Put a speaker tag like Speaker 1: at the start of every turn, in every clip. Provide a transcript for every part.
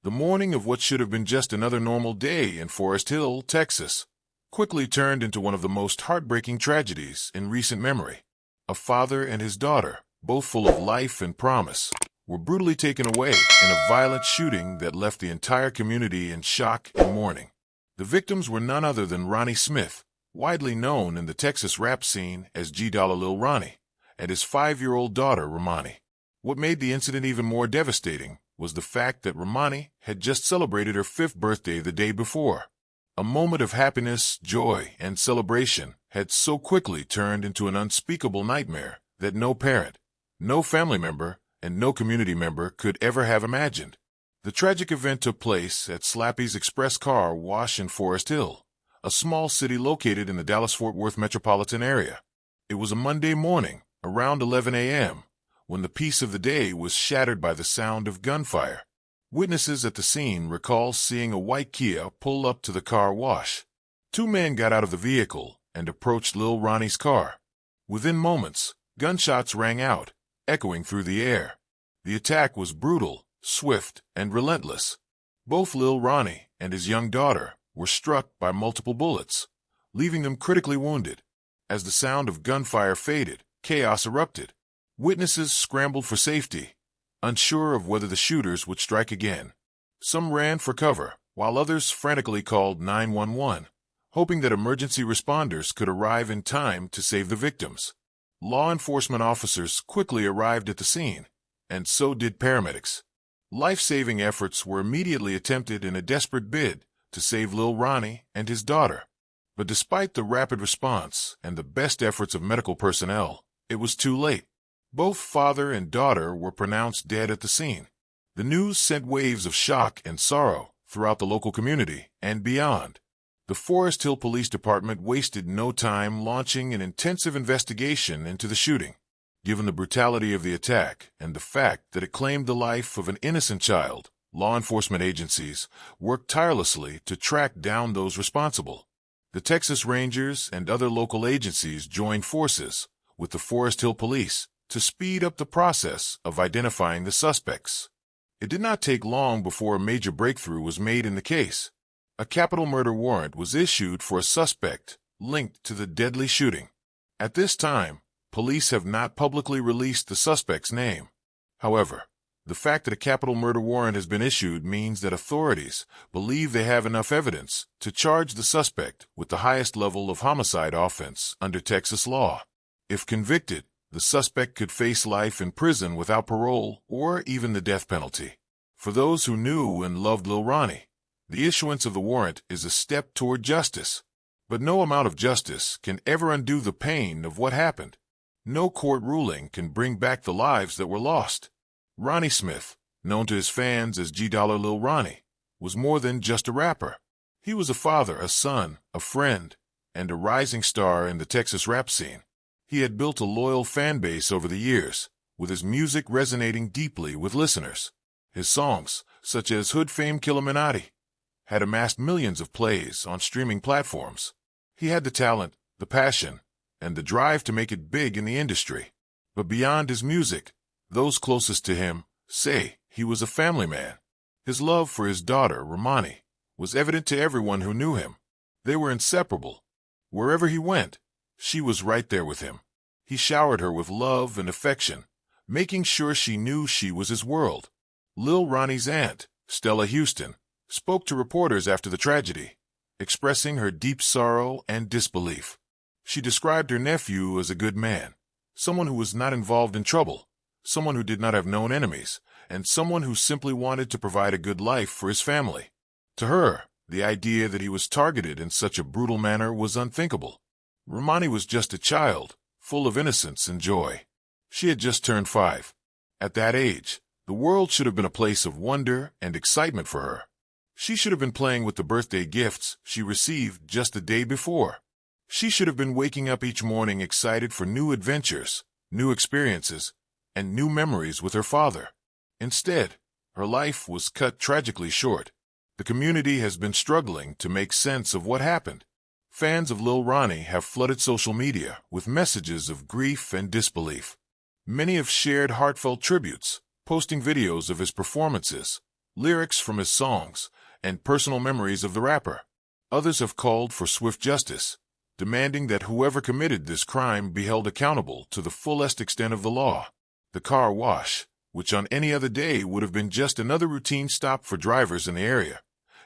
Speaker 1: The morning of what should have been just another normal day in Forest Hill, Texas, quickly turned into one of the most heartbreaking tragedies in recent memory. A father and his daughter, both full of life and promise, were brutally taken away in a violent shooting that left the entire community in shock and mourning. The victims were none other than Ronnie Smith, widely known in the Texas rap scene as G Lil Ronnie, and his 5-year-old daughter, Romani. What made the incident even more devastating was the fact that Romani had just celebrated her 5th birthday the day before. A moment of happiness, joy, and celebration had so quickly turned into an unspeakable nightmare that no parent, no family member, and no community member could ever have imagined. The tragic event took place at Slappy's Express Car Wash in Forest Hill, a small city located in the Dallas-Fort Worth metropolitan area. It was a Monday morning, around 11 a.m., when the peace of the day was shattered by the sound of gunfire. Witnesses at the scene recall seeing a white Kia pull up to the car wash. 2 men got out of the vehicle and approached Lil Ronnie's car. Within moments, gunshots rang out, echoing through the air. The attack was brutal, swift, and relentless. Both Lil Ronnie and his young daughter were struck by multiple bullets, leaving them critically wounded. As the sound of gunfire faded, chaos erupted. Witnesses scrambled for safety, unsure of whether the shooters would strike again. Some ran for cover, while others frantically called 911, hoping that emergency responders could arrive in time to save the victims. Law enforcement officers quickly arrived at the scene, and so did paramedics. Life-saving efforts were immediately attempted in a desperate bid to save Lil Ronnie and his daughter. But despite the rapid response and the best efforts of medical personnel, it was too late. Both father and daughter were pronounced dead at the scene. The news sent waves of shock and sorrow throughout the local community and beyond. The Forest Hill Police Department wasted no time launching an intensive investigation into the shooting. Given the brutality of the attack and the fact that it claimed the life of an innocent child, law enforcement agencies worked tirelessly to track down those responsible. The Texas Rangers and other local agencies joined forces with the Forest Hill Police to speed up the process of identifying the suspects. It did not take long before a major breakthrough was made in the case. A capital murder warrant was issued for a suspect linked to the deadly shooting. At this time, police have not publicly released the suspect's name. However, the fact that a capital murder warrant has been issued means that authorities believe they have enough evidence to charge the suspect with the highest level of homicide offense under Texas law. If convicted, the suspect could face life in prison without parole or even the death penalty. For those who knew and loved Lil Ronnie, the issuance of the warrant is a step toward justice. But no amount of justice can ever undo the pain of what happened. No court ruling can bring back the lives that were lost. Ronnie Smith, known to his fans as G Lil Ronnie, was more than just a rapper. He was a father, a son, a friend, and a rising star in the Texas rap scene. He had built a loyal fan base over the years, with his music resonating deeply with listeners. His songs, such as Hood Fame Killuminati, had amassed millions of plays on streaming platforms. He had the talent, the passion, and the drive to make it big in the industry. But beyond his music, those closest to him say he was a family man. His love for his daughter, Romani, was evident to everyone who knew him. They were inseparable. Wherever he went, she was right there with him. He showered her with love and affection, making sure she knew she was his world. Lil Ronnie's aunt, Stella Houston, spoke to reporters after the tragedy, expressing her deep sorrow and disbelief. She described her nephew as a good man, someone who was not involved in trouble, someone who did not have known enemies, and someone who simply wanted to provide a good life for his family. To her, the idea that he was targeted in such a brutal manner was unthinkable. Romani was just a child, full of innocence and joy. She had just turned 5. At that age, the world should have been a place of wonder and excitement for her. She should have been playing with the birthday gifts she received just the day before. She should have been waking up each morning excited for new adventures, new experiences, and new memories with her father. Instead, her life was cut tragically short. The community has been struggling to make sense of what happened. Fans of Lil Ronnie have flooded social media with messages of grief and disbelief. Many have shared heartfelt tributes, posting videos of his performances, lyrics from his songs, and personal memories of the rapper. Others have called for swift justice, demanding that whoever committed this crime be held accountable to the fullest extent of the law. The car wash, which on any other day would have been just another routine stop for drivers in the area,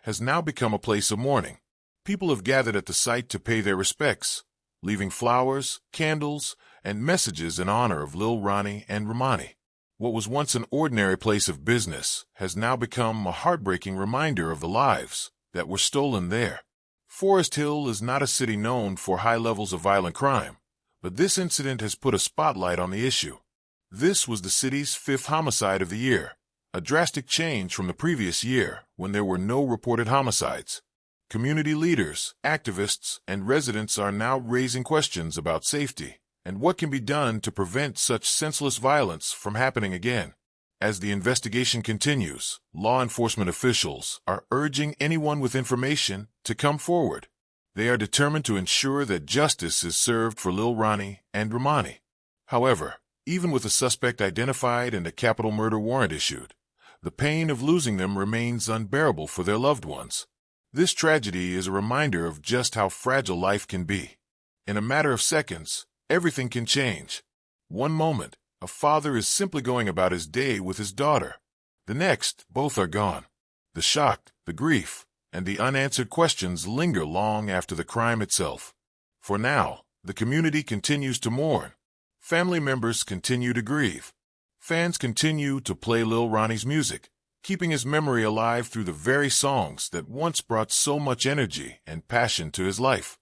Speaker 1: has now become a place of mourning. People have gathered at the site to pay their respects, leaving flowers, candles, and messages in honor of Lil Ronnie and Romani. What was once an ordinary place of business has now become a heartbreaking reminder of the lives that were stolen there. Forest Hill is not a city known for high levels of violent crime, but this incident has put a spotlight on the issue. This was the city's 5th homicide of the year, a drastic change from the previous year when there were no reported homicides. Community leaders, activists, and residents are now raising questions about safety and what can be done to prevent such senseless violence from happening again. As the investigation continues, law enforcement officials are urging anyone with information to come forward. They are determined to ensure that justice is served for Lil Ronnie and Romani. However, even with a suspect identified and a capital murder warrant issued, the pain of losing them remains unbearable for their loved ones. This tragedy is a reminder of just how fragile life can be. In a matter of seconds, everything can change. One moment, a father is simply going about his day with his daughter. The next, both are gone. The shock, the grief, and the unanswered questions linger long after the crime itself. For now, the community continues to mourn. Family members continue to grieve. Fans continue to play Lil Ronnie's music, keeping his memory alive through the very songs that once brought so much energy and passion to his life.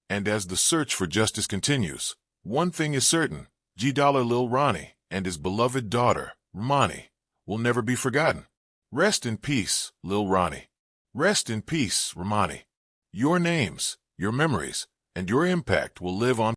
Speaker 1: And as the search for justice continues, one thing is certain: G Lil Ronnie and his beloved daughter, Romani, will never be forgotten. Rest in peace, Lil Ronnie. Rest in peace, Romani. Your names, your memories, and your impact will live on